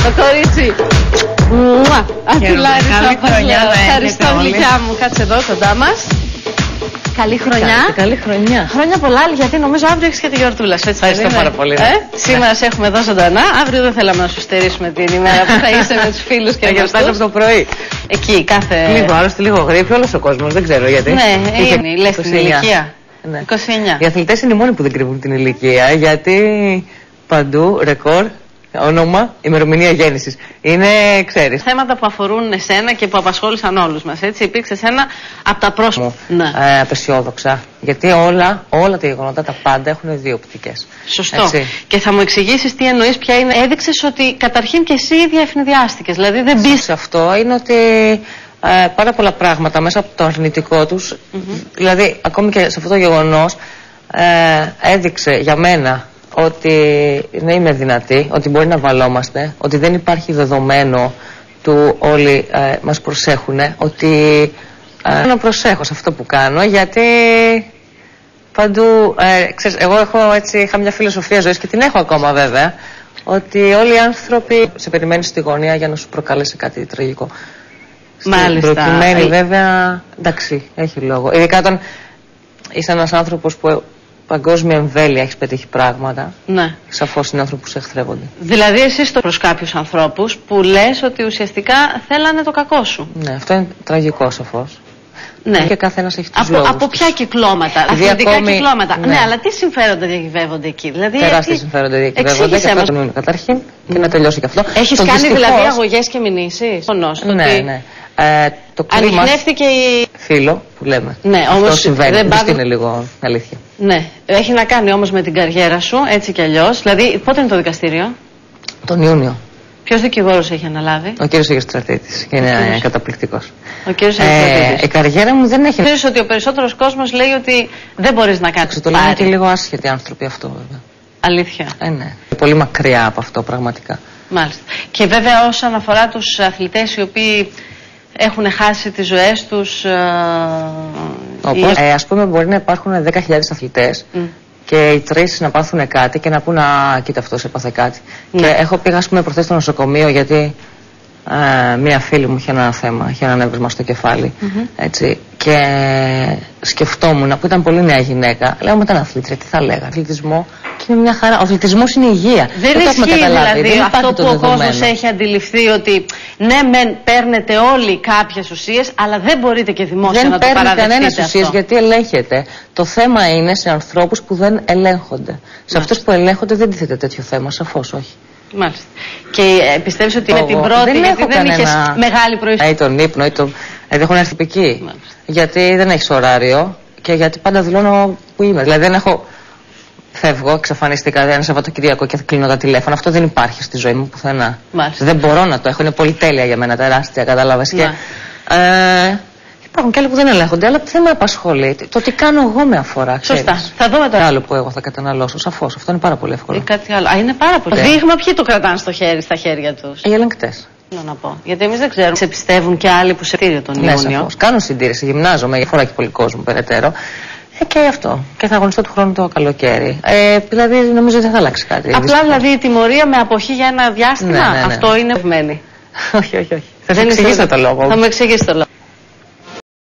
Το κορίτσι. Ευχαριστώ, γλυκιά μου. Κάτσε εδώ κοντά μας. Καλή χρονιά. Καλή χρονιά. Χρόνια πολλά, γιατί νομίζω αύριο έχεις και τη γιορτούλα σου. Ευχαριστώ πάρα πολύ. Σήμερα σε έχουμε εδώ ζωντανά. Αύριο δεν θέλαμε να σου στερήσουμε την ημέρα που θα είσαι με τους φίλους και για από το πρωί. Εκεί κάθε. Λίγο άλλωστε, λίγο γρήπη, όλος ο κόσμος, δεν ξέρω γιατί. Ναι, είναι. Λες την ηλικία. 29. Οι αθλητές είναι οι μόνοι που δεν κρύβουν την ηλικία, γιατί παντού ρεκόρ. Όνομα, ημερομηνία γέννησης. Είναι, ξέρεις. Θέματα που αφορούν εσένα και που απασχόλησαν όλους μας, έτσι. Υπήρξε ένα από τα πρόσωπα. Απεσιόδοξα. Γιατί όλα τα γεγονότα, τα πάντα έχουν δύο οπτικές. Σωστό. Έτσι. Και θα μου εξηγήσεις τι εννοείς, ποια είναι. Έδειξες ότι καταρχήν και εσύ ίδια ευνηδιάστηκες. Δηλαδή δεν μπεις. Αυτό είναι ότι πάρα πολλά πράγματα μέσα από το αρνητικό τους. Δηλαδή, ακόμη και σε αυτό το γεγονός, έδειξε για μένα ότι ναι, είμαι δυνατή, ότι μπορεί να βαλόμαστε, ότι δεν υπάρχει δεδομένο του όλοι μας προσέχουν, ότι να προσέχω σε αυτό που κάνω, γιατί παντού, ξέρεις, εγώ είχα μια φιλοσοφία ζωής και την έχω ακόμα βέβαια, ότι όλοι οι άνθρωποι σε περιμένουν στη γωνία για να σου προκαλέσει κάτι τραγικό. Μάλιστα. Προκειμένη βέβαια, εντάξει, έχει λόγο. Ειδικά όταν είσαι ένας άνθρωπος που παγκόσμια εμβέλεια έχεις πετύχει πράγματα. Ναι. Σαφώς είναι άνθρωποι που σε εχθρεύονται. Δηλαδή, εσύ προς κάποιους ανθρώπους που λες ότι ουσιαστικά θέλανε το κακό σου. Ναι, αυτό είναι τραγικό σαφώς. Ναι. Και καθένας έχει τους λόγους. Από ποια κυκλώματα, αθλητικά κυκλώματα. Ναι, αλλά τι συμφέροντα διακυβεύονται εκεί. Δηλαδή, τεράστια συμφέροντα διακυβεύονται. Και αυτό το μήνυμα καταρχήν. Και να τελειώσει και αυτό. Έχεις κάνει δηλαδή αγωγές και μηνύσεις. Ναι. Το ανιχνεύτηκε η. Φίλο που λέμε. Ναι, όμως αυτό συμβαίνει. Δεν είναι λίγο αλήθεια. Ναι. Έχει να κάνει όμως με την καριέρα σου, έτσι κι αλλιώς. Δηλαδή, πότε είναι το δικαστήριο? Τον Ιούνιο. Ποιος δικηγόρος έχει αναλάβει? Ο κύριος Αγιος Στρατήτης. Και είναι καταπληκτικός. Ο κύριος Αγιος Στρατήτης. Η καριέρα μου δεν έχει. Ξέρεις ότι ο περισσότερος κόσμος λέει ότι δεν μπορείς να κάνεις. Το λένε και λίγο άσχετοι άνθρωποι αυτό βέβαια. Αλήθεια. Ναι. Πολύ μακριά από αυτό πραγματικά. Μάλιστα. Και βέβαια όσον αφορά τους αθλητές οι οποίοι έχουν χάσει τις ζωές τους. Όπως, ας πούμε, μπορεί να υπάρχουν 10.000 αθλητές και οι 3 να πάθουν κάτι και να πούν «Α, κοίτα, αυτός έπαθε κάτι». Και έχω πήγα, ας πούμε, προχθές στο νοσοκομείο γιατί μία φίλη μου είχε ένα θέμα, είχε ένα νεύρισμα στο κεφάλι. Έτσι, και σκεφτόμουν, που ήταν πολύ νέα γυναίκα, λέω «Μου ήταν αθλήτρια, τι θα λέγα, αθλητισμό». Και είναι μια χαρά. Ο αθλητισμός είναι υγεία. Δεν ισχύει δηλαδή αυτό που ο κόσμος έχει αντιληφθεί, ότι ναι, μεν παίρνετε όλοι κάποιες ουσίες, αλλά δεν μπορείτε και δημόσια να το παραδεχτείτε. Δεν παίρνει κανένας ουσίες γιατί ελέγχεται. Το θέμα είναι σε ανθρώπους που δεν ελέγχονται. Σε αυτούς που ελέγχονται δεν τίθεται τέτοιο θέμα, σαφώς όχι. Μάλιστα. Και πιστεύεις ότι είναι την πρώτη, γιατί δεν είχες μεγάλη προϊστορία? Ή τον ύπνο, ή τον. Έχουν έρθει εκεί. Γιατί δεν έχεις ωράριο και γιατί πάντα δηλώνω που είμαι. Δηλαδή δεν έχω. Φεύγω, εξαφανιστικά ένα Σαββατοκυριακό και κλείνω τα τηλέφωνα. Αυτό δεν υπάρχει στη ζωή μου πουθενά. Δεν μπορώ να το έχω. Είναι πολυτέλεια για μένα, τεράστια, κατάλαβες. Και υπάρχουν και άλλοι που δεν ελέγχονται, αλλά δεν με απασχολεί. Το τι κάνω εγώ με αφορά. Σωστά. Θα δούμε τώρα. Άλλο που εγώ θα καταναλώσω, σαφώς. Αυτό είναι πάρα πολύ εύκολο. Ή κάτι άλλο. Είναι πάρα πολύ. Δείγμα, ποιοι το κρατάνε στα χέρια τους? Οι ελεγκτές. Να πω. Γιατί εμείς δεν ξέρουμε. Σε πιστεύουν και άλλοι που σε τήρει τον Ιούνιο. Σαφώς. Κάνω συντήρηση, γυμνάζομαι, αφορά και πολύ κόσμο περαιτέρω. Και αυτό. Και θα αγωνιστώ του χρόνου το καλοκαίρι. Δηλαδή νομίζω δεν θα αλλάξει κάτι. Απλά δηλαδή η τιμωρία με αποχή για ένα διάστημα. Αυτό είναι ευμένη. Όχι. Θα μου εξηγήσω το λόγο. Θα μου εξηγήσει το λόγο.